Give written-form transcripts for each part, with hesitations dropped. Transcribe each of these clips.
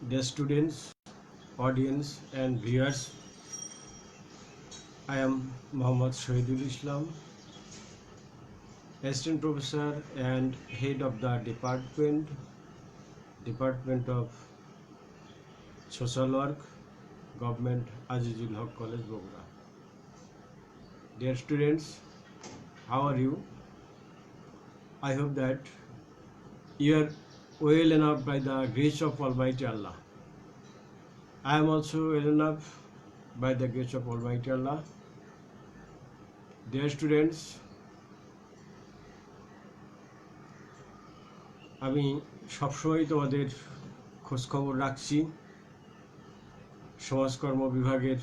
Dear students, audience and viewers, I am Mohammad Shahidul Islam, Assistant Professor and Head of the Department of Social Work, Government Azizul Haq College, Bogura. Dear students, how are you? I hope that you are well enough by the grace of Almighty Allah. I am also well enough by the grace of Almighty Allah. Dear students, আমি সবসময় তোমাদের খোঁজখবর রাখছি। সমাজকর্ম বিভাগের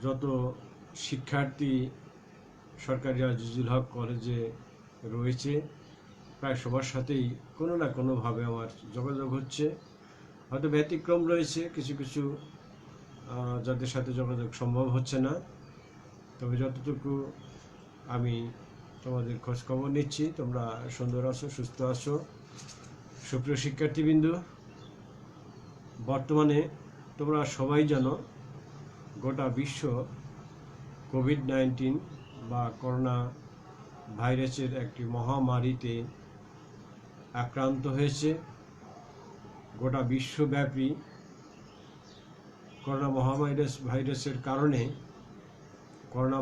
যত শিক্ষার্থী সরকারি আজিজুল হক কলেজে রয়েছে প্রায় সবার সাথেই কোনো না কোনোভাবে আমার যোগাযোগ হচ্ছে। হয়তো ব্যতিক্রম রয়েছে, কিছু কিছু যাদের সাথে যোগাযোগ সম্ভব হচ্ছে না, তবে যতটুকু আমি তোমাদের খোঁজখবর নিচ্ছি তোমরা সুন্দর আছো, সুস্থ আছো। সুপ্রিয় শিক্ষার্থীবৃন্দ, বর্তমানে তোমরা সবাই জানো গোটা বিশ্ব কোভিড-19 বা করোনা ভাইরাসের একটি মহামারীতে আক্রান্ত হয়েছে। গোটা বিশ্বব্যাপী করোনা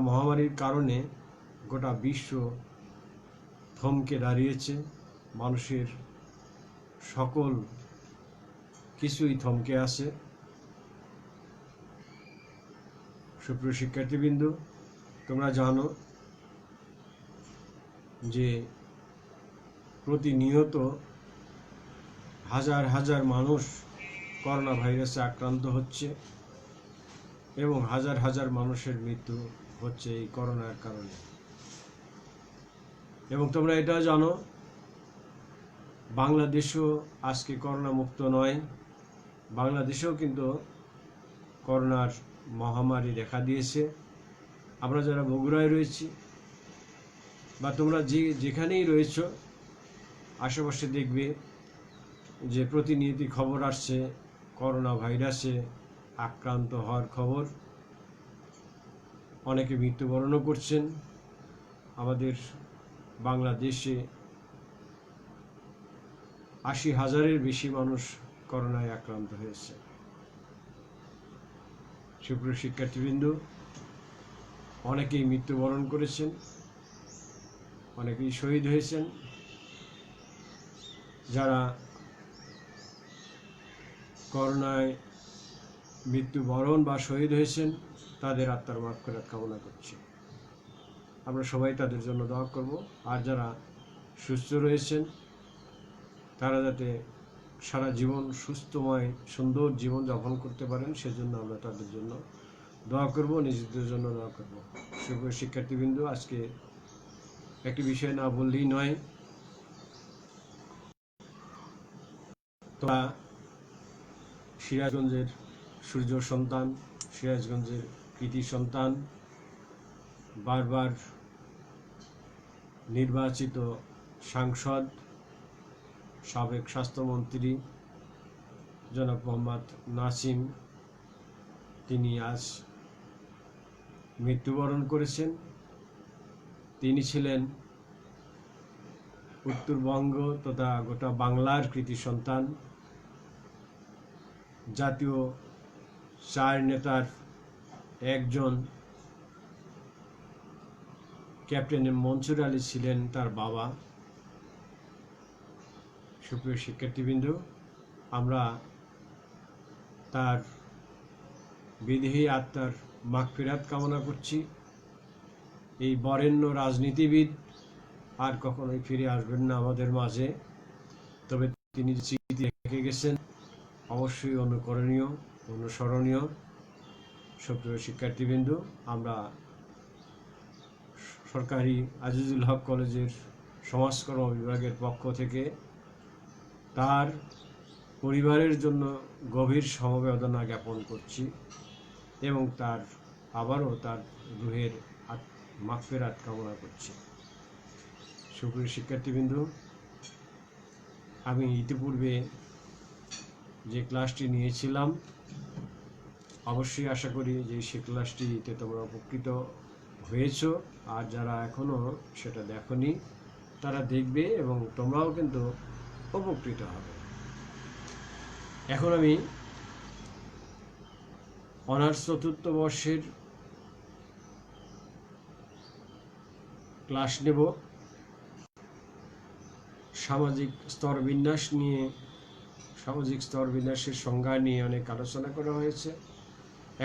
মহামারীর কারণে গোটা বিশ্ব থমকে দাঁড়িয়েছে। মানুষের সকল কিছুই থমকে আছে। সুপ্রিয় শিক্ষার্থীবৃন্দ, তোমরা জানো যে প্রতিনিয়ত হাজার হাজার মানুষ করোনা ভাইরাসে আক্রান্ত হচ্ছে এবং হাজার হাজার মানুষের মৃত্যু হচ্ছে এই করোনার কারণে। এবং তোমরা এটাও জানো বাংলাদেশও আজকে করোনা মুক্ত নয়। বাংলাদেশেও কিন্তু করোনার মহামারী দেখা দিয়েছে। আমরা যারা বগুড়ায় রয়েছি বা তোমরা যেখানেই রয়েছ, আশেপাশে দেখবে যে প্রতিনিয়ত খবর আসছে করোনা ভাইরাসে আক্রান্ত হওয়ার খবর। অনেকে মৃত্যুবরণও করছেন। আমাদের বাংলাদেশে ৮০,০০০-এর বেশি মানুষ করোনায় আক্রান্ত হয়েছে। সুপ্রিয় শিক্ষার্থীবৃন্দ, অনেকেই মৃত্যুবরণ করেছেন, অনেকেই শহীদ হয়েছেন। যারা করোনায় মৃত্যুবরণ বা শহীদ হয়েছেন তাদের আত্মার মাগফিরাত কামনা করছি। আমরা সবাই তাদের জন্য দোয়া করব। আর যারা সুস্থ রয়েছেন তারা যাতে সারা জীবন সুস্থময় সুন্দর জীবন যাপন করতে পারেন সেজন্য আমরা তাদের জন্য দোয়া করব, নিজেদের জন্য দোয়া করব। সুপ্রিয় শিক্ষার্থীবৃন্দ, আজকে একটি বিষয় না বললেই নয়। তোমরা সিরাজগঞ্জের সূর্য সন্তান, সিরাজগঞ্জের কৃতি সন্তান, বারবার নির্বাচিত সাংসদ, সাবেক স্বাস্থ্যমন্ত্রী জনাব মোহাম্মদ নাসিম, তিনি আজ মৃত্যুবরণ করেছেন। তিনি ছিলেন উত্তরবঙ্গ তথা গোটা বাংলার কৃতি সন্তান। জাতীয় 4 নেতার একজন ক্যাপ্টেন মনসুর আলী ছিলেন তার বাবা। সুপ্রিয় শিক্ষার্থীবৃন্দ, আমরা তার বিদেহী আত্মার মাগফিরাত কামনা করছি। এই বরেণ্য রাজনীতিবিদ আর কখনোই ফিরে আসবেন না আমাদের মাঝে, তবে তিনি যে স্মৃতি রেখে গেছেন অবশ্যই অনুকরণীয়, অনুসরণীয়। সুপ্রিয় শিক্ষার্থীবৃন্দ, আমরা সরকারি আজিজুল হক কলেজের সমাজকর্ম বিভাগের পক্ষ থেকে তার পরিবারের জন্য গভীর সমবেদনা জ্ঞাপন করছি এবং আবারও তার রুহের মাগফিরাত কামনা করছি। সুপ্রিয় শিক্ষার্থীবৃন্দ, আমি ইতিপূর্বে যে ক্লাসটি নিয়েছিলাম, অবশ্যই আশা করি যে সেই ক্লাসটিতে তোমরা উপকৃত হয়েছো। আর যারা এখনও সেটা দেখোনি তারা দেখবে এবং তোমরাও কিন্তু উপকৃত হবে। এখন আমি অনার্স চতুর্থ বর্ষের ক্লাস নেব। সামাজিক স্তরবিন্যাস নিয়ে, সামাজিক স্তরবিন্যাসের সংজ্ঞা নিয়ে অনেক আলোচনা করা হয়েছে।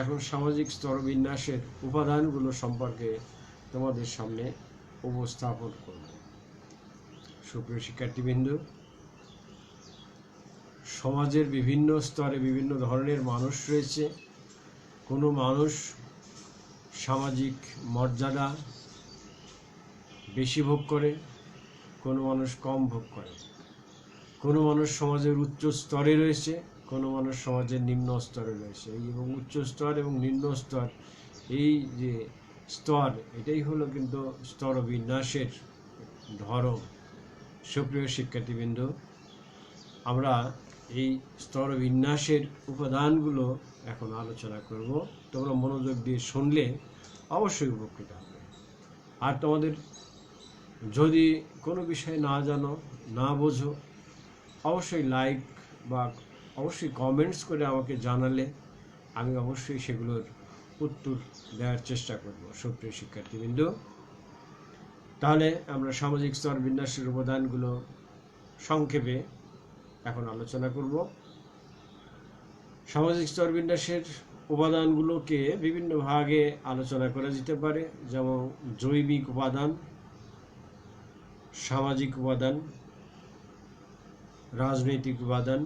এখন সামাজিক স্তরবিন্যাসের উপাদানগুলো সম্পর্কে তোমাদের সামনে উপস্থাপন করব। সুপ্রিয় শিক্ষার্থীবৃন্দ, সমাজের বিভিন্ন স্তরে বিভিন্ন ধরনের মানুষ রয়েছে। কোনো মানুষ সামাজিক মর্যাদা বেশি ভোগ করে, কোনো মানুষ কম ভোগ করে। কোনো মানুষ সমাজের উচ্চ স্তরে রয়েছে, কোনো মানুষ সমাজের নিম্ন স্তরে রয়েছে। এবং উচ্চ স্তর এবং নিম্ন স্তর, এই যে স্তর, এটাই হলো কিন্তু স্তরবিন্যাসের ধরন। সুপ্রিয় শিক্ষার্থীবৃন্দ, আমরা এই স্তরবিন্যাসের উপাদানগুলো এখন আলোচনা করব। তোমরা মনোযোগ দিয়ে শুনলে অবশ্যই উপকৃত হবে। আর তোমাদের যদি কোনো বিষয় না জানো, না বোঝো, অবশ্যই লাইক বা অবশ্যই কমেন্টস করে আমাকে জানালে আমি অবশ্যই সেগুলোর উত্তর দেওয়ার চেষ্টা করব। সুপ্রিয় শিক্ষার্থীবৃন্দ, তাহলে আমরা সামাজিক স্তরবিন্যাসের উপাদানগুলো সংক্ষেপে এখন আলোচনা করব। সামাজিক স্তরবিন্যাসের উপাদানগুলোকে বিভিন্ন ভাগে আলোচনা করা যেতে পারে, যেমন জৈবিক উপাদান, সামাজিক উপাদান, রাজনৈতিক উপাদান,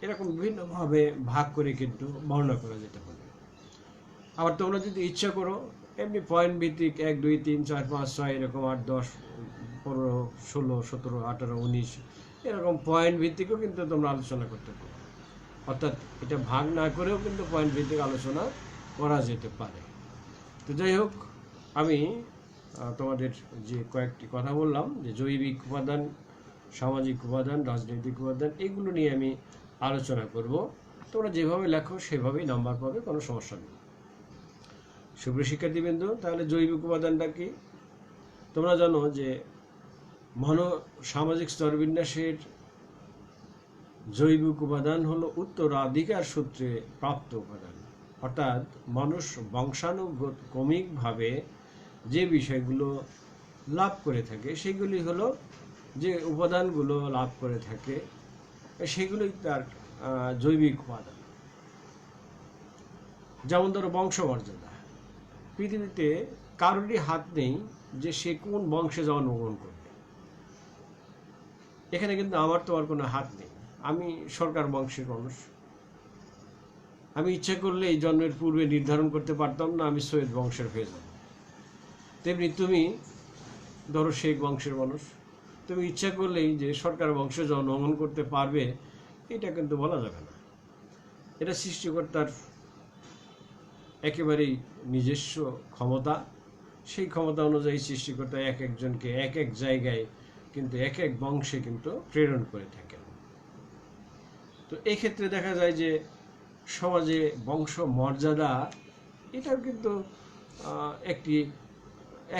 এরকম বিভিন্নভাবে ভাগ করে কিন্তু বর্ণনা করা যেতে পারে। আবার তোমরা যদি ইচ্ছা করো এমনি পয়েন্ট ভিত্তিক 1, 2, 3, 4, 5, 6 এরকম 8, 10, 15, 16, 17, 18, 19 এরকম পয়েন্ট ভিত্তিকও কিন্তু তোমরা আলোচনা করতে পারো। অর্থাৎ এটা ভাগ না করেও কিন্তু পয়েন্ট ভিত্তিক আলোচনা করা যেতে পারে। তো যাই হোক, আমি তোমাদের যে কয়েকটি কথা বললাম, যে জৈবিক উপাদান, সামাজিক উপাদান, রাজনৈতিক উপাদান, এগুলো নিয়ে আমি আলোচনা করব। তোমরা যেভাবে লেখো সেভাবেই নাম্বার পাবে, কোনো সমস্যা নেই। সুপ্রিয় শিক্ষার্থীবৃন্দ, তাহলে জৈবিক উপাদানটা কি? তোমরা জানো যে সামাজিক স্তরবিন্যাসের জৈবিক উপাদান হলো উত্তরাধিকার সূত্রে প্রাপ্ত উপাদান। অর্থাৎ মানুষ বংশানুক্রমিকভাবে যে বিষয়গুলো লাভ করে থাকে, সেগুলি হলো যে উপাদানগুলো লাভ করে থাকে, সেগুলোই তার জৈবিক উপাদান। যেমন ধরো বংশমর্যাদা। পৃথিবীতে কারোরই হাত নেই যে সে কোন বংশে জন্মগ্রহণ করবে। এখানে কিন্তু আমার তোমার কোনো হাত নেই। আমি সরকার বংশের মানুষ। আমি ইচ্ছা করলে এই জন্মের পূর্বে নির্ধারণ করতে পারতাম না আমি সৈয়দ বংশের হয়ে যাব। তেমনি তুমি ধরো শেখ বংশের মানুষ, তুমি ইচ্ছা করলেই যে সরকার বংশে জন্মগ্রহণ করতে পারবে, এটা কিন্তু বলা যাবে না। এটা সৃষ্টিকর্তার একেবারেই নিজস্ব ক্ষমতা। সেই ক্ষমতা অনুযায়ী সৃষ্টিকর্তা এক একজনকে এক এক জায়গায় কিন্তু এক এক বংশে কিন্তু প্রেরণ করে থাকেন। তো এই ক্ষেত্রে দেখা যায় যে সমাজে বংশ মর্যাদা, এটাও কিন্তু একটি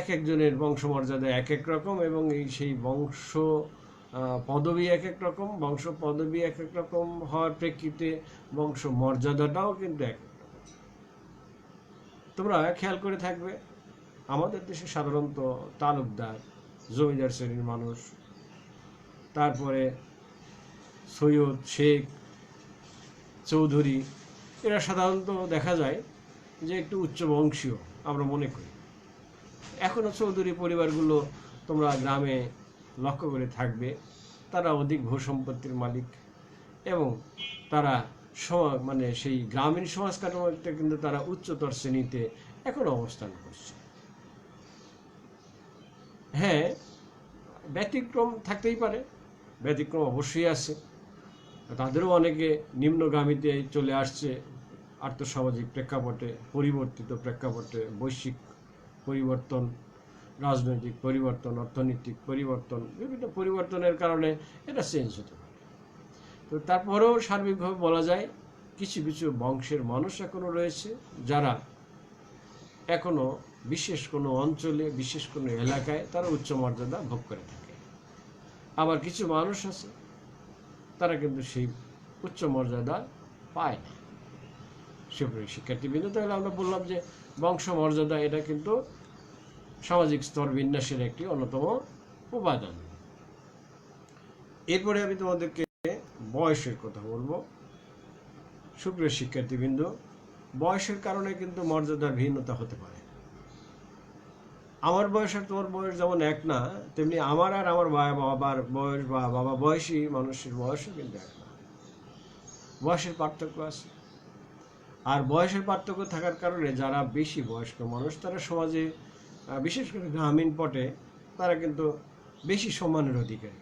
এক একজনের বংশমর্যাদা এক এক রকম, এবং সেই বংশ পদবী এক এক রকম। বংশ পদবী এক এক রকম হওয়ার প্রেক্ষিতে বংশ মর্যাদাটাও কিন্তু এক এক রকম। তোমরা খেয়াল করে থাকবে, আমাদের দেশে সাধারণত তালুকদার, জমিদার শ্রেণীর মানুষ, তারপরে সৈয়দ, শেখ, চৌধুরী, এরা সাধারণত দেখা যায় যে একটু উচ্চ বংশীয় আমরা মনে করি। এখনও চৌধুরী পরিবারগুলো তোমরা গ্রামে লক্ষ্য করে থাকবে, তারা অধিক ভূ সম্পত্তির মালিক, এবং তারা মানে সেই গ্রামীণ সমাজ কাঠামোতে কিন্তু তারা উচ্চতর শ্রেণীতে এখনো অবস্থান করছে। হ্যাঁ, ব্যতিক্রম থাকতেই পারে, ব্যতিক্রম অবশ্যই আছে। তাদেরও অনেকে নিম্নগামীতে চলে আসছে আর্থসামাজিক প্রেক্ষাপটে, পরিবর্তিত প্রেক্ষাপটে, বৈশ্বিক পরিবর্তন, রাজনৈতিক পরিবর্তন, অর্থনৈতিক পরিবর্তন, বিভিন্ন পরিবর্তনের কারণে এটা চেঞ্জ হতে পারে। তো তারপরেও সার্বিকভাবে বলা যায় কিছু কিছু বংশের মানুষ এখনো রয়েছে যারা এখনো বিশেষ কোনো অঞ্চলে, বিশেষ কোনো এলাকায় তারা উচ্চ মর্যাদা ভোগ করে থাকে। আবার কিছু মানুষ আছে তারা কিন্তু সেই উচ্চ মর্যাদা পায় না। সুপ্রিয় শিক্ষার্থীবৃন্দ, তাহলে আমরা বললাম যে বংশ মর্যাদা এটা কিন্তু সামাজিক স্তর বিন্যাসের একটি অন্যতম উপাদান। এরপরে আমি তোমাদেরকে বয়সের কথা বলবো। সুপ্রিয় শিক্ষার্থীবৃন্দ, বয়সের কারণে কিন্তু মর্যাদার ভিন্নতা হতে পারে। আমার বয়স আর তোমার বয়স যেমন এক না, তেমনি আমার আর আমার বাবার বয়স বা বাবা বয়সী মানুষের বয়সও কিন্তু এক না। বয়সের পার্থক্য আছে। আর বয়সের পার্থক্য থাকার কারণে যারা বেশি বয়স্ক মানুষ তারা সমাজে, বিশেষ করে গ্রামীণ পটে, তারা কিন্তু বেশি সম্মানের অধিকারী।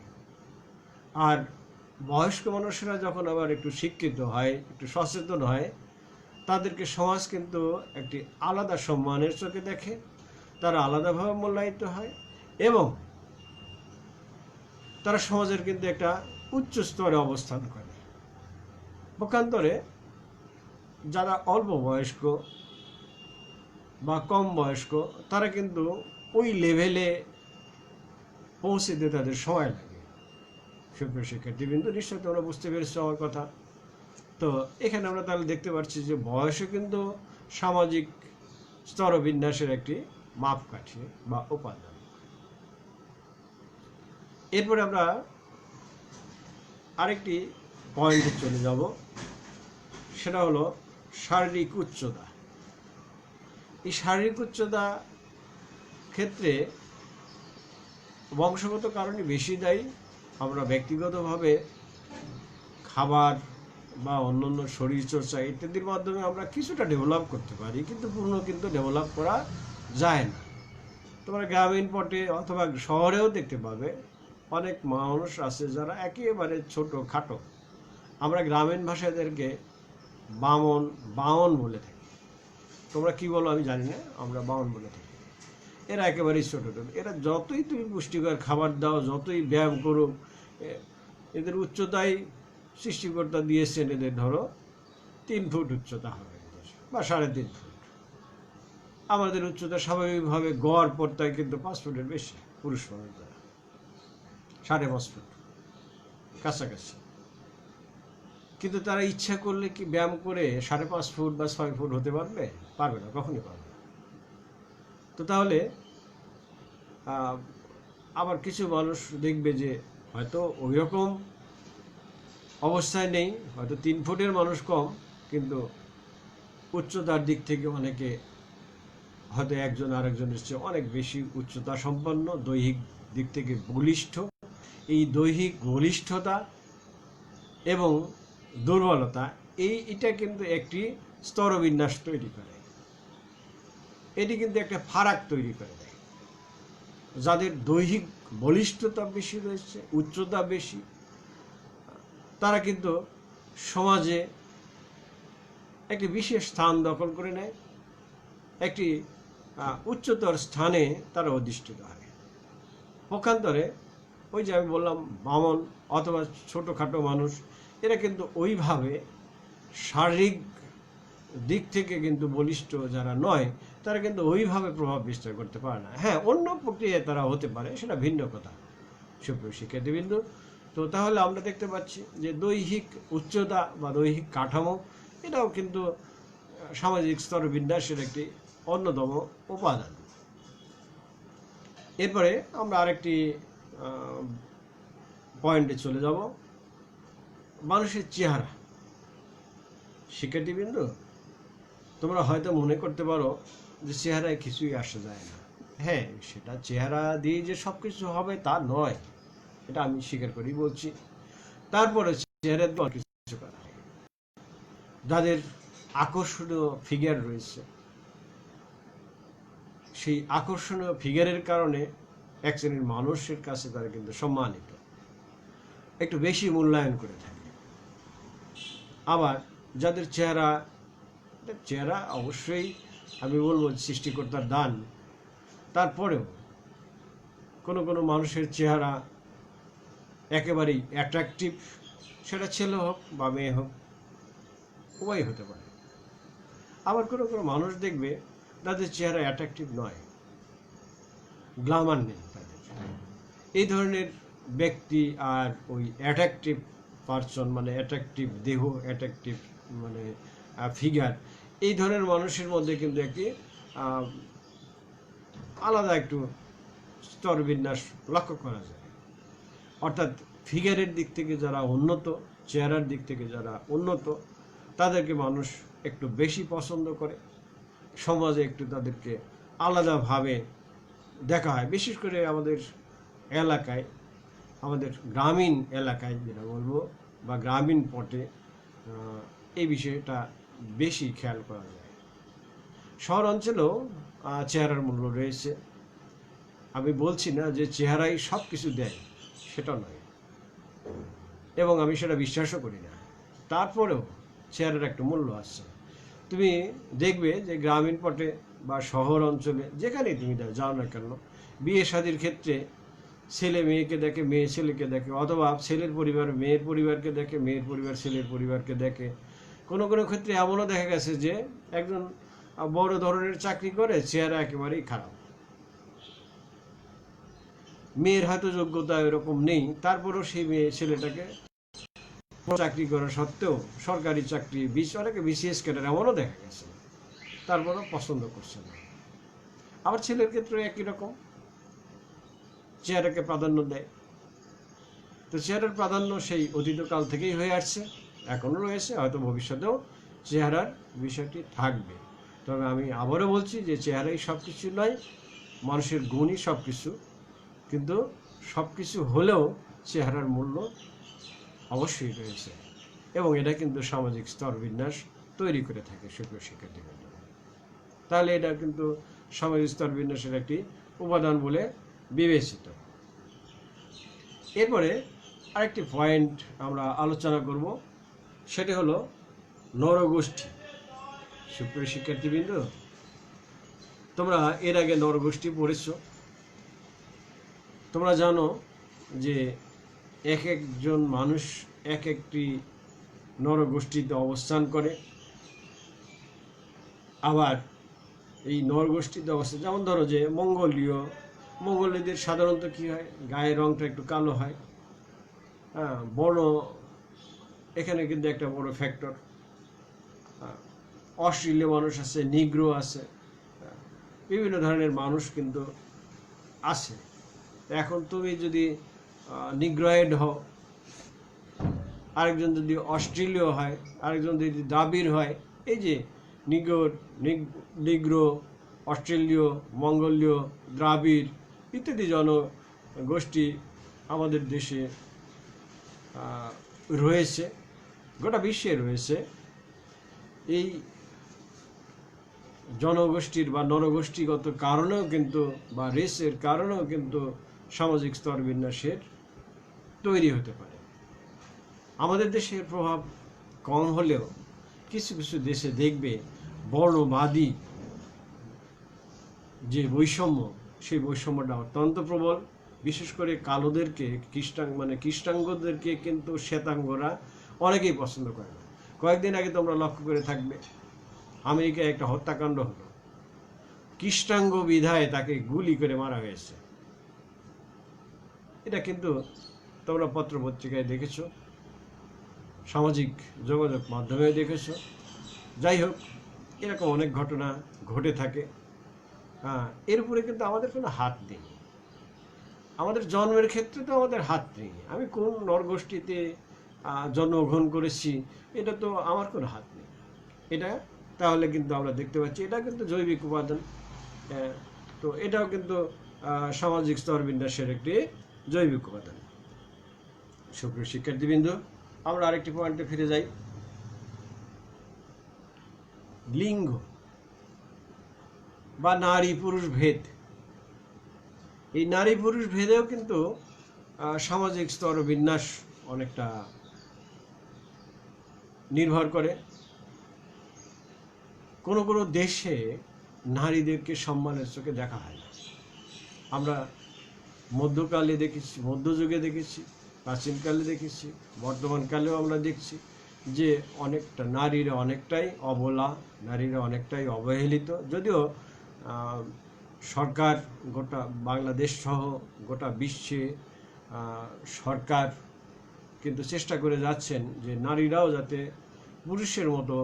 আর বয়স্ক মানুষেরা যখন আবার একটু শিক্ষিত হয়, একটু সচেতন হয়, তাদেরকে সমাজ কিন্তু একটি আলাদা সম্মানের চোখে দেখে, তারা আলাদাভাবে মূল্যায়িত হয় এবং তারা সমাজের কিন্তু একটা উচ্চ স্তরে অবস্থান করে। পক্ষান্তরে যারা অল্প বয়স্ক বা কম বয়স্ক তারা কিন্তু ওই লেভেলে পৌঁছতে তাদের সময় লাগে। সুপ্রিয় শিক্ষার্থীবৃন্দ, নিশ্চয়ই তোমরা বুঝতে পেরেছো আমার কথা। তো এখানে আমরা তাহলে দেখতে পাচ্ছি যে বয়সও কিন্তু সামাজিক স্তরবিন্যাসের একটি মাপকাঠি বা উপাদান। এরপরে আমরা আরেকটি পয়েন্টে চলে যাব, সেটা হলো শারীরিক উচ্চতা। এই শারীরিক উচ্চতা ক্ষেত্রে বংশগত কারণে বেশি দায়ী। আমরা ব্যক্তিগতভাবে খাবার বা অন্যান্য শরীরচর্চা ইত্যাদির মাধ্যমে আমরা কিছুটা ডেভেলপ করতে পারি, কিন্তু পূর্ণ কিন্তু ডেভেলপ করা যায় না। তোমরা গ্রামীণ পটে অথবা শহরেও দেখতে পাবে অনেক মানুষ আছে যারা একেবারে ছোট খাটো। আমরা গ্রামীণ ভাষাদেরকে বামন বলে থাকি। তোমরা কি বলো আমি জানি না, আমরা বামন বলে থাকি। এরা একেবারেই ছোট। এরা যতই তুমি পুষ্টিকর খাবার দাও, যতই ব্যায়াম করুক, এদের উচ্চতায় সৃষ্টিকর্তা দিয়েছেন এদের ধরো 3 ফুট উচ্চতা হবে বা 3.5 ফুট। আমাদের উচ্চতা স্বাভাবিকভাবে গড় পড়তায় কিন্তু 5 ফুটের বেশি, পুরুষ মানুষ দ্বারা 5.5 ফুট কাছাকাছি। কিন্তু তারা ইচ্ছা করলে কি ব্যায়াম করে 5.5 ফুট বা 6 ফুট হতে পারবে? পারবে না, কখনই পারবে না। তো তাহলে আবার কিছু মানুষ দেখবে যে হয়তো ওই রকম অবস্থায় নেই, হয়তো 3 ফুটের মানুষ কম, কিন্তু উচ্চতার দিক থেকে অনেকে হয়তো একজন আরেকজনের চেয়ে অনেক বেশি উচ্চতা সম্পন্ন, দৈহিক দিক থেকে বলিষ্ঠ। এই দৈহিক বলিষ্ঠতা এবং দুর্বলতা এটা কিন্তু একটি স্তরবিন্যাস তৈরি করে। এটি কিন্তু একটা ফারাক তৈরি করে দেয়। যাদের দৈহিক বলিষ্ঠতা বেশি রয়েছে, উচ্চতা বেশি, তারা কিন্তু সমাজে একটি বিশেষ স্থান দখল করে নেয়, একটি উচ্চতর স্থানে তারা অধিষ্ঠিত হয়। পক্ষান্তরে ওই যে আমি বললাম বামন অথবা ছোটোখাটো মানুষ, এরা কিন্তু ওইভাবে শারীরিক দিক থেকে কিন্তু বলিষ্ঠ যারা নয়, তারা কিন্তু ওইভাবে প্রভাব বিস্তার করতে পারে না। হ্যাঁ, অন্য প্রক্রিয়ায় তারা হতে পারে, সেটা ভিন্ন কথা। সুপ্রিয় শিক্ষার্থীবৃন্দ, তো তাহলে আমরা দেখতে পাচ্ছি যে দৈহিক উচ্চতা বা দৈহিক কাঠামো এটাও কিন্তু সামাজিক স্তরবিন্যাসের একটি অন্যতম উপাদান। এরপরে আমরা আরেকটি পয়েন্টে চলে যাব, মানুষের চেহারা। শিক্ষার্থীবৃন্দ, তোমরা হয়তো মনে করতে পারো যে চেহারায় কিছুই আসা যায় না। হ্যাঁ, সেটা চেহারা দিয়ে যে সব কিছু হবে তা নয়, এটা আমি স্বীকার করি বলছি। তারপরে চেহারা দিয়ে কিছু করা হয়। যাদের আকর্ষণীয় ফিগার রয়েছে, সেই আকর্ষণীয় ফিগারের কারণে এক শ্রেণীর মানুষের কাছে তারা কিন্তু সম্মানিত, একটু বেশি মূল্যায়ন করে থাকে। আবার যাদের চেহারা অবশ্যই আমি বলবো সৃষ্টিকর্তার দান, তারপরেও কোনো কোনো মানুষের চেহারা একেবারেই অ্যাট্রাকটিভ, সেটা ছেলে হোক বা মেয়ে হোক, উভয় হতে পারে। আবার কোনো কোনো মানুষ দেখবে তাদের চেহারা অ্যাট্রাকটিভ নয়, গ্ল্যামার নেই তাদের। এই ধরনের ব্যক্তি আর ওই অ্যাট্রাকটিভ পারসন, মানে অ্যাট্রাকটিভ দেহ, অ্যাট্রাকটিভ মানে ফিগার, এই ধরনের মানুষের মধ্যে কিন্তু একটি আলাদা একটু স্তরবিন্যাস লক্ষ্য করা যায়। অর্থাৎ ফিগারের দিক থেকে যারা উন্নত, চেহারার দিক থেকে যারা উন্নত, তাদেরকে মানুষ একটু বেশি পছন্দ করে, সমাজে একটু তাদেরকে আলাদাভাবে দেখা হয়। বিশেষ করে আমাদের এলাকায়, আমাদের গ্রামীণ এলাকায় যেটা বলবো, বা গ্রামীণ পটে এই বিষয়টা বেশি খেয়াল করা যায়। শহর অঞ্চলেও চেহারার মূল্য রয়েছে। আমি বলছি না যে চেহারাই সব কিছু দেয়, সেটা নয়, এবং আমি সেটা বিশ্বাসও করি না। তারপরেও চেহারার একটা মূল্য আছে। তুমি দেখবে যে গ্রামীণ পটে বা শহর অঞ্চলে যেখানেই তুমি যাও না কেন, বিয়ে শাদীর ক্ষেত্রে ছেলে মেয়েকে দেখে, মেয়ে ছেলেকে দেখে, অথবা ছেলের পরিবার মেয়ের পরিবারকে দেখে, মেয়ের পরিবার ছেলের পরিবারকে দেখে। কোনো কোনো ক্ষেত্রে এমনও দেখা গেছে যে একজন বড় ধরনের চাকরি করে, চেহারা একেবারেই খারাপ। মেয়ের হয়তো যোগ্যতা এরকম নেই, তারপরেও সেই মেয়ে ছেলেটাকে চাকরি করা সত্ত্বেও, সরকারি চাকরি, অনেকে বিসিএস ক্যাডার এমনও দেখা গেছে, তারপরেও পছন্দ করছে না। আবার ছেলের ক্ষেত্রে একই রকম, চেহারাকে প্রাধান্য দেয়। তো চেহারার প্রাধান্য সেই অতীতকাল থেকেই হয়ে আসছে, এখনও রয়েছে, হয়তো ভবিষ্যতেও চেহারার বিষয়টি থাকবে। তবে আমি আবারও বলছি যে চেহারাই সব কিছু নয়, মানুষের গুণই সব কিছু। কিন্তু সব কিছু হলেও চেহারার মূল্য অবশ্যই রয়েছে, এবং এটা কিন্তু সামাজিক স্তরবিন্যাস তৈরি করে থাকে সুপ্রিয় শিক্ষার্থীবৃন্দ। তাহলে এটা কিন্তু সামাজিক স্তরবিন্যাসের একটি উপাদান বলে বিবেচিত। এরপরে আরেকটি পয়েন্ট আমরা আলোচনা করব, সেটি হলো নরগোষ্ঠী। সুপ্রিয় শিক্ষার্থীবৃন্দ, তোমরা এর আগে নরগোষ্ঠী পড়েছ। তোমরা জানো যে এক একজন মানুষ এক একটি নরগোষ্ঠীতে অবস্থান করে। আবার এই নরগোষ্ঠীতে অবস্থান, যেমন ধরো যে মঙ্গোলীয়দের সাধারণত কী হয়, গায়ের রঙটা একটু কালো হয়। হ্যাঁ, বড় এখানে কিন্তু একটা বড় ফ্যাক্টর। অস্ট্রেলীয় মানুষ আছে, নিগ্রো আছে, বিভিন্ন ধরনের মানুষ কিন্তু আছে। এখন তুমি যদি নিগ্রয়েড হও, আরেকজন যদি অস্ট্রেলীয় হয়, আরেকজন যদি দ্রাবিড় হয়, এই যে নিগ্রো, অস্ট্রেলীয়, মঙ্গোলীয়, দ্রাবিড় ইত্যাদি জনগোষ্ঠী আমাদের দেশে রয়েছে, গোটা বিশ্বে রয়েছে। এই জনগোষ্ঠীর বা নরগোষ্ঠীগত কারণেও কিন্তু, বা রেসের কারণেও কিন্তু সামাজিক স্তরবিন্যাসের তৈরি হতে পারে। আমাদের দেশের প্রভাব কম হলেও কিছু কিছু দেশে দেখবে বর্ণবাদী যে বৈষম্য, সেই বৈষম্যটা অত্যন্ত প্রবল। বিশেষ করে কালোদেরকে, কৃষ্ণাঙ্গদেরকে কিন্তু শ্বেতাঙ্গরা অনেকেই পছন্দ করে না। কয়েকদিন আগে তোমরা লক্ষ্য করে থাকবে, আমেরিকায় একটা হত্যাকাণ্ড হলো, কৃষ্ণাঙ্গ বিধায় তাকে গুলি করে মারা হয়েছে। এটা কিন্তু তোমরা পত্রপত্রিকায় দেখেছো, সামাজিক যোগাযোগ মাধ্যমে দেখেছো। যাই হোক, এরকম অনেক ঘটনা ঘটে থাকে। এর উপরে কিন্তু আমাদের কোনো হাত নেই। আমাদের জন্মের ক্ষেত্রে তো আমাদের হাত নেই। আমি কোন নরগোষ্ঠীতে জন্মগ্রহণ করেছি, এটা তো আমার কোনো হাত নেই। এটা তাহলে কিন্তু আমরা দেখতে পাচ্ছি এটা কিন্তু জৈবিক উপাদান। তো এটাও কিন্তু সামাজিক স্তরবিন্যাসের একটি জৈবিক উপাদান। সুপ্রিয় শিক্ষার্থীবৃন্দ, আমরা আরেকটি পয়েন্টে ফিরে যাই। লিঙ্গ বা নারী পুরুষ ভেদ, এই নারী পুরুষ ভেদেও কিন্তু সামাজিক স্তরবিন্যাস অনেকটা নির্ভর করে। কোনো কোনো দেশে নারীদেরকে সম্মানের চোখে দেখা হয় না। আমরা মধ্যকালে দেখেছি, মধ্যযুগে দেখেছি, প্রাচীনকালে দেখেছি, বর্তমানকালেও আমরা দেখছি যে অনেকটা নারীরা অনেকটাই অবলা, নারীরা অনেকটাই অবহেলিত। যদিও সরকার গোটা বাংলাদেশ সহ গোটা বিশ্বে সরকার কিন্তু চেষ্টা করে যাচ্ছেন যে নারীরাও যাতে পুরুষের মতো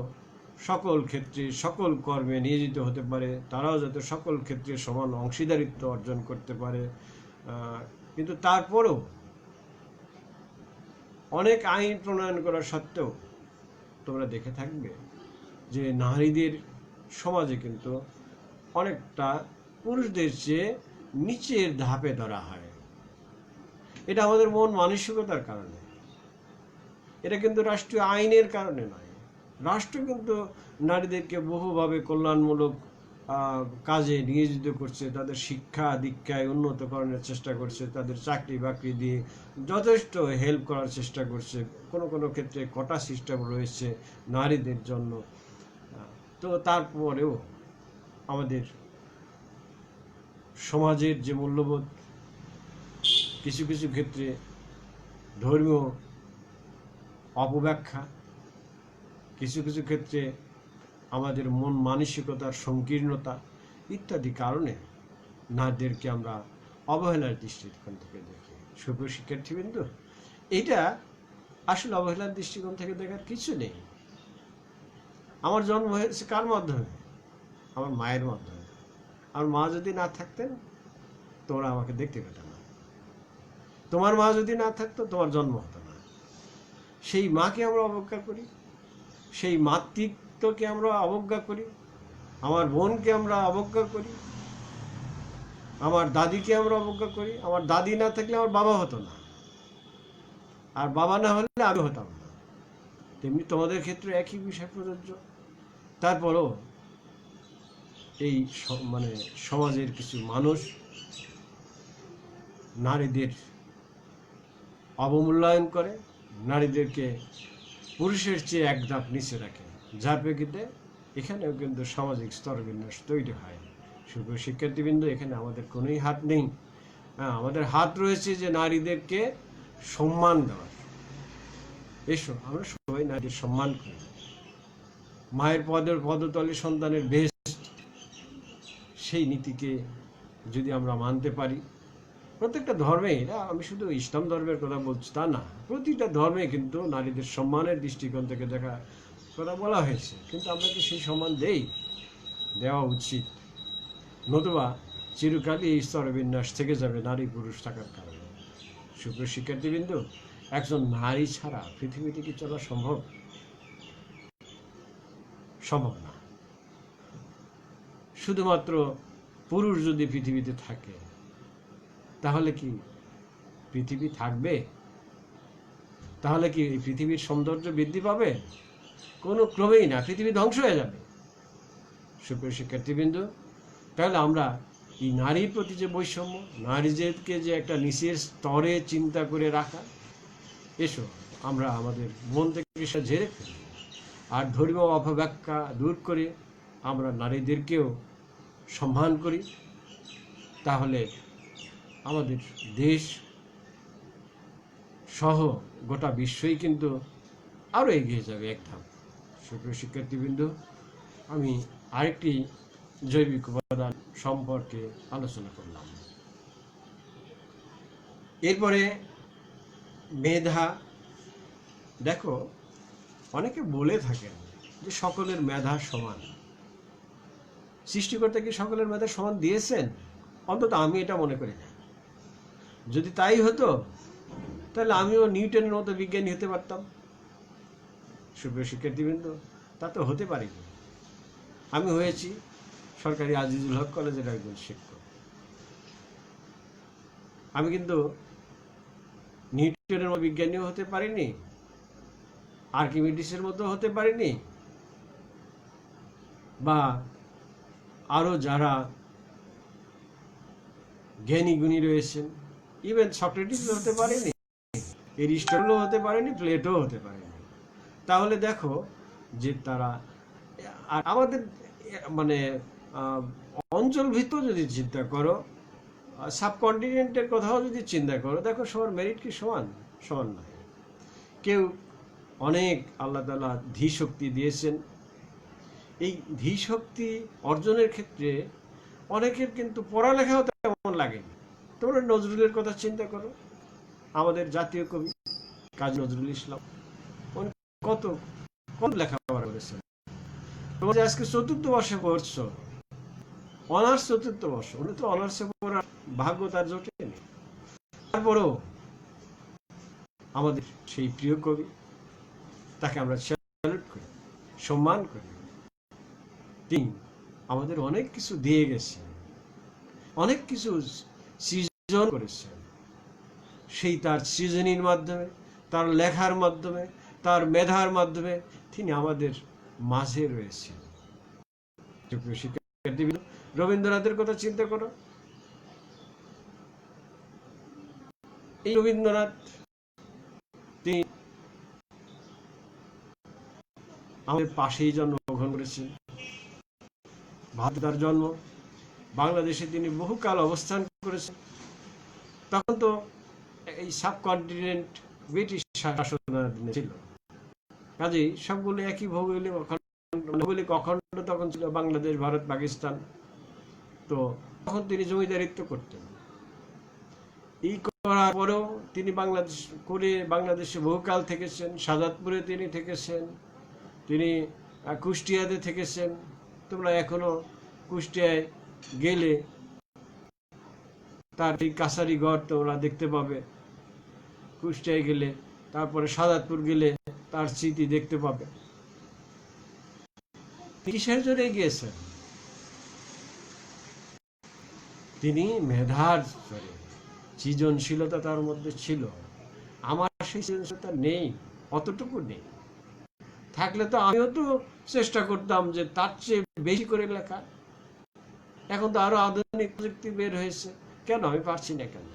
সকল ক্ষেত্রে সকল কর্মে নিয়োজিত হতে পারে, তারাও যাতে সকল ক্ষেত্রে সমান অংশীদারিত্ব অর্জন করতে পারে। কিন্তু তারপরেও অনেক আইন প্রণয়ন করা সত্ত্বেও তোমরা দেখে থাকবে যে নারীদের সমাজে কিন্তু অনেকটা পুরুষদের চেয়ে নিচের ধাপে ধরা হয়। এটা আমাদের মন মানসিকতার কারণে, এটা কিন্তু রাষ্ট্রীয় আইনের কারণে নয়। রাষ্ট্র কিন্তু নারীদেরকে বহুভাবে কল্যাণমূলক কাজে নিয়োজিত করছে, তাদের শিক্ষা দীক্ষায় উন্নতকরণের চেষ্টা করছে, তাদের চাকরি বাকরি দিয়ে যথেষ্ট হেল্প করার চেষ্টা করছে। কোনো কোনো ক্ষেত্রে কোটা সিস্টেম রয়েছে নারীদের জন্য। তো তারপরেও আমাদের সমাজের যে মূল্যবোধ, কিছু কিছু ক্ষেত্রে ধর্মীয় অপব্যাখ্যা, কিছু কিছু ক্ষেত্রে আমাদের মন মানসিকতার সংকীর্ণতা ইত্যাদি কারণে নারীদেরকে আমরা অবহেলার দৃষ্টিকোণ থেকে দেখি। সুপ্রিয় শিক্ষার্থীবৃন্দ, এটা আসলে অবহেলার দৃষ্টিকোণ থেকে দেখার কিছু নেই। আমার জন্ম হয়েছে কার মাধ্যমে? আমার মায়ের মাধ্যমে। আমার মা যদি না থাকতেন তোমরা আমাকে দেখতে পেতে না, তোমার মা যদি না থাকতো তোমার জন্ম হতো না। সেই মাকে আমরা অবজ্ঞা করি, সেই মাতৃত্বকে আমরা অবজ্ঞা করি, আমার বোনকে আমরা অবজ্ঞা করি, আমার দাদিকে আমরা অবজ্ঞা করি। আমার দাদি না থাকলে আমার বাবা হতো না, আর বাবা না হলে আমি হতাম না। তেমনি তোমাদের ক্ষেত্রে একই বিষয় প্রযোজ্য। তারপরও এই সমাজের কিছু মানুষ নারীদের অবমূল্যায়ন করে, নারীদেরকে পুরুষের চেয়ে এক ধাপ নিচে রাখে, যার প্রেক্ষিতে এখানেও কিন্তু সামাজিক স্তরবিন্যাস তৈরি হয়। সুপ্রিয় শিক্ষার্থীবৃন্দ, এখানে আমাদের কোনোই হাত নেই। আমাদের হাত রয়েছে যে নারীদেরকে সম্মান দেওয়ার। এসো আমরা সবাই নারীদের সম্মান করি। মায়ের পদতলে সন্তানের বেশ, সেই নীতিকে যদি আমরা মানতে পারি, প্রত্যেকটা ধর্মে, এটা আমি শুধু ইসলাম ধর্মের কথা বলছি তা না, প্রতিটা ধর্মে কিন্তু নারীদের সম্মানের দৃষ্টিকোণ থেকে দেখা কথা বলা হয়েছে। কিন্তু আমরা কি সেই সম্মান দেই? দেওয়া উচিত, নতুবা চিরকালই এই স্তরবিন্যাস থেকে যাবে নারী পুরুষ থাকার কারণে। সুপ্রিয় শিক্ষার্থীবৃন্দ, একজন নারী ছাড়া পৃথিবীতে কি চলা সম্ভব? সম্ভব না। শুধুমাত্র পুরুষ যদি পৃথিবীতে থাকে তাহলে কি পৃথিবী থাকবে? তাহলে কি এই পৃথিবীর সৌন্দর্য বৃদ্ধি পাবে? কোনো ক্রমেই না, পৃথিবী ধ্বংস হয়ে যাবে। সুপ্রিয় শিক্ষার্থীবৃন্দ, তাহলে আমরা এই নারীর প্রতি যে বৈষম্য, নারীদেরকে যে একটা নিচের স্তরে চিন্তা করে রাখা, এসো আমরা আমাদের মন থেকে ঝেড়ে ফেলি, আর ধর্মীয় অপব্যাখ্যা দূর করে আমরা নারীদেরকেও সম্মান করি। তাহলে আমাদের দেশ সহ গোটা বিশ্বই কিন্তু আরও এগিয়ে যাবে এক ধাপ। সুপ্রিয় শিক্ষার্থীবৃন্দ, আমি আরেকটি জৈবিক উপাদান সম্পর্কে আলোচনা করলাম। এরপরে মেধা। দেখো, অনেকে বলে থাকেন যে সকলের মেধা সমান। সৃষ্টিকর্তা কি সকলের মেধা সমান দিয়েছেন? অন্তত আমি এটা মনে করি না। যদি তাই হতো তাহলে আমিও নিউটনের মতো বিজ্ঞানী হতে পারতাম। সুপ্রিয় শিক্ষার্থীবৃন্দ, তা তো হতে পারিনি। আমি হয়েছি সরকারি আজিজুল হক কলেজের একজন শিক্ষক। আমি কিন্তু নিউটনের মতো বিজ্ঞানীও হতে পারিনি, আর্কিমিডিসের মতো হতে পারিনি, বা আরো যারা জ্ঞানী গুণী রয়েছেন, ইভেন সক্রেটিস হতে পারেনি, এরিস্টটলও হতে পারেনি, প্লেটো হতে পারেনি। তাহলে দেখো যে তারা, আর আমাদের অঞ্চল ভিত্তিক যদি চিন্তা করো, সাবকন্টিনেন্টের কথাও যদি চিন্তা করো, দেখো সবার মেরিট কি সমান? সমান নয়। কেউ অনেক আল্লাহ তাআলা ধী শক্তি দিয়েছেন। এই ধী শক্তি অর্জনের ক্ষেত্রে অনেকের কিন্তু পড়ালেখাও তেমন লাগেনি। তোমরা নজরুলের কথা চিন্তা করো, আমাদের জাতীয় কবি কাজী নজরুল ইসলাম, উনি কত কত লেখাপড়া করেছেন। তোমরা যে আজকে 4র্থ বর্ষে পড়ছো, অনার্স 4র্থ বর্ষ, উনি তো অনার্সে পড়ার ভাগ্য তার জোটেনি। তারপরেও আমাদের সেই প্রিয় কবি, তাকে আমরা স্যালুট করি, সম্মান করি। তিনি আমাদের অনেক কিছু দিয়ে গেছেন, অনেক কিছু সৃজন করেছেন। সেই তার সৃজনীর মাধ্যমে, তার লেখার মাধ্যমে, তার মেধার মাধ্যমে তিনি আমাদের মাঝে রয়েছেন। শিক্ষার্থীবৃন্দ, রবীন্দ্রনাথের কথা চিন্তা করো। এই রবীন্দ্রনাথ তিনি আমাদের পাশেই জন্মগ্রহণ করেছেন। ভারতে তার জন্ম, বাংলাদেশে তিনি বহুকাল অবস্থান করেছেন। তখন তো এই সাবকন্টিনেন্ট ব্রিটিশ শাসনাধীনে ছিল, কাজেই সবগুলো একই ভৌগোলিক অখণ্ড তখন ছিল বাংলাদেশ, ভারত, পাকিস্তান। তো তখন তিনি জমিদারিত্ব করতেন। এই করার পরেও তিনি বাংলাদেশে বহুকাল থেকেছেন। শাহাদাতপুরে তিনি থেকেছেন, তিনি কুষ্টিয়াতে থেকেছেন। তোমরা এখনো কুষ্টিয়ায় গেলে তার এই কাছারি ঘর তোমরা দেখতে পাবে। কুষ্টিয়ায় গেলে, তারপরে শাহাদাতপুর গেলে তার স্মৃতি দেখতে পাবে। কিসের জন্য গিয়েছেন? তিনি মেধার জোরে, সৃজনশীলতা তার মধ্যে ছিল। আমার সেই সৃজনশীলতা নেই, অতটুকু নেই। থাকলে তো আমিও তো চেষ্টা করতাম যে তার চেয়ে বেশি করে লেখা। এখন তো আরো আধুনিক প্রযুক্তি বের হয়েছে, কেন আমি পারছি না কেন?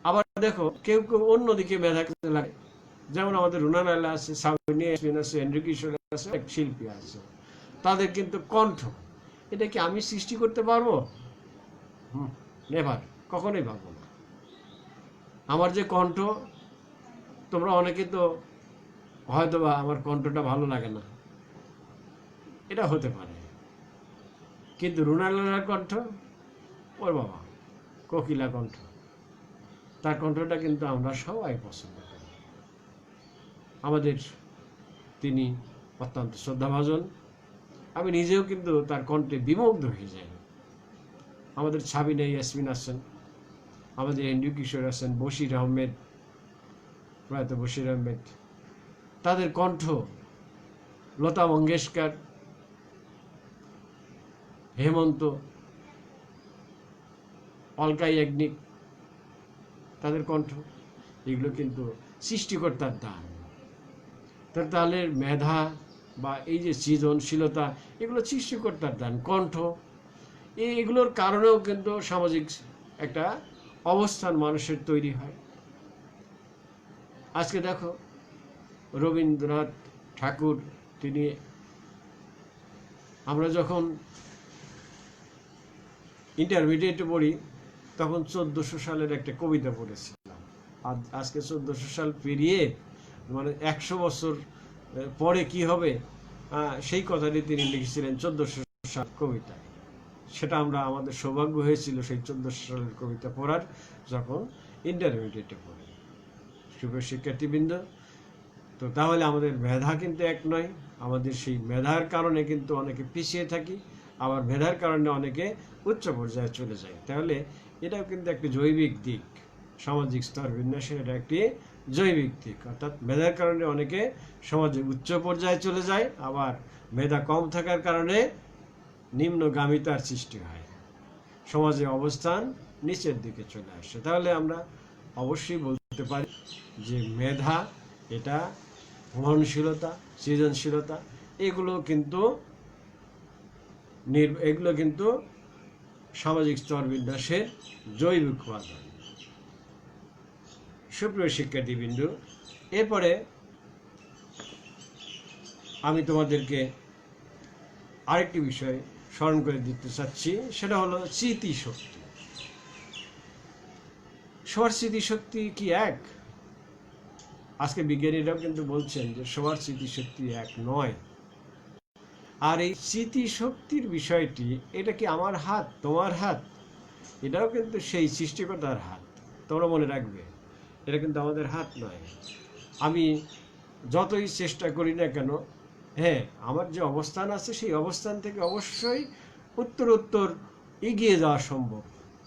আবার দেখো, কেউ কেউ অন্যদিকে মেধা লাগে। যেমন আমাদের রুনা নাইলা আছে, সাবিনা ইয়াসমিন আছে, এন্ড্রু কিশোর আছে, এক শিল্পী আছে। তাদের কিন্তু কণ্ঠ, এটা কি আমি সৃষ্টি করতে পারবো? নেভার, কখনোই পারবো না। আমার যে কণ্ঠ, তোমরা অনেকে তো হয়তো বা আমার কণ্ঠটা ভালো লাগে না, এটা হতে পারে। কিন্তু রুনা লাইলার কণ্ঠ, ওর বাবা, কোকিলা কণ্ঠ। তার কণ্ঠটা কিন্তু আমরা সবাই পছন্দ করি। আমাদের তিনি অত্যন্ত শ্রদ্ধাভাজন। আমি নিজেও কিন্তু তার কণ্ঠে বিমুগ্ধ হয়ে যাই। আমাদের সাবিনা ইয়াসমিন আছেন, আমাদের এন্ড্রু কিশোর আছেন, বশির আহমেদ, প্রয়াত বশির আহমেদ, তাদের কণ্ঠ, লতা মঙ্গেশকর, হেমন্ত, অলকা ইয়াগনিক, তাদের কণ্ঠ, এগুলো কিন্তু সৃষ্টিকর্তার দান। তাহলে মেধা বা এই যে সৃজনশীলতা, এগুলো সৃষ্টিকর্তার দান। কণ্ঠ, এগুলোর কারণেও কিন্তু সামাজিক একটা অবস্থান মানুষের তৈরি হয়। আজকে দেখো, রবীন্দ্রনাথ ঠাকুর, তিনি, আমরা যখন ইন্টারমিডিয়েটে পড়ি তখন 1400 সালের একটা কবিতা পড়েছিলাম। আর আজকে 1400 সাল পেরিয়ে, মানে 100 বছর পরে কি হবে, সেই কথাটি তিনি লিখেছিলেন 1400 সাল কবিতায়। সেটা আমাদের সৌভাগ্য হয়েছিল সেই 1400 সালের কবিতা পড়ার, যখন ইন্টারমিডিয়েটে পড়ি। শুভ শিক্ষার্থীবৃন্দ, তো তাহলে আমাদের মেধা কিন্তু এক নয়। আমাদের সেই মেধার কারণে কিন্তু অনেকে পিছিয়ে থাকি, আবার মেধার কারণে অনেকে উচ্চ পর্যায়ে চলে যায়। তাহলে এটাও কিন্তু একটি জৈবিক দিক, সামাজিক স্তর বিন্যাসের এটা একটি জৈবিক দিক। অর্থাৎ মেধার কারণে অনেকে সমাজে উচ্চ পর্যায়ে চলে যায়, আবার মেধা কম থাকার কারণে নিম্নগামিতার সৃষ্টি হয়, সমাজে অবস্থান নিচের দিকে চলে আসে। তাহলে আমরা অবশ্যই বলতে পারি যে মেধা, এটা মননশীলতা, সৃজনশীলতা, এগুলো কিন্তু সামাজিক স্তর বিন্যাসের জৈবিক উপাদান। সুপ্রিয় শিক্ষার্থীবৃন্দ, এরপরে আমি তোমাদেরকে আরেকটি বিষয় স্মরণ করে দিতে চাচ্ছি, সেটা হলো স্মৃতিশক্তি। সবার স্মৃতিশক্তি কি এক? আজকে বিজ্ঞানীরাও কিন্তু বলছেন যে সবার স্মৃতিশক্তি এক নয়। আর এই স্মৃতিশক্তির বিষয়টি, এটা কি আমার হাত, তোমার হাত? এটাও কিন্তু সেই সৃষ্টিকর্তার হাত। তোমরা মনে রাখবে, এটা কিন্তু আমাদের হাত নয়। আমি যতই চেষ্টা করি না কেন, হ্যাঁ, আমার যে অবস্থান আছে সেই অবস্থান থেকে অবশ্যই উত্তর এগিয়ে যাওয়া সম্ভব।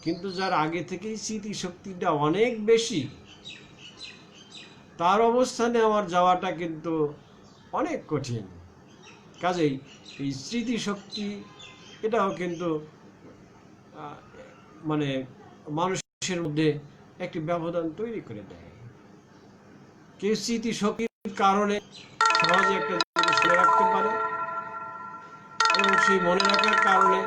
কিন্তু যার আগে থেকেই স্মৃতিশক্তিটা অনেক বেশি, তার অবস্থানে আমার যাওয়াটা কিন্তু অনেক কঠিন। কাজেই এই স্মৃতিশক্তি এটাও কিন্তু মানে মানুষের মধ্যে একটি ব্যবধান তৈরি করে দেয়। কেউ স্মৃতিশক্তির কারণে সহজে একটা জিনিস মনে রাখতে পারে, এবং সেই মনে রাখার কারণে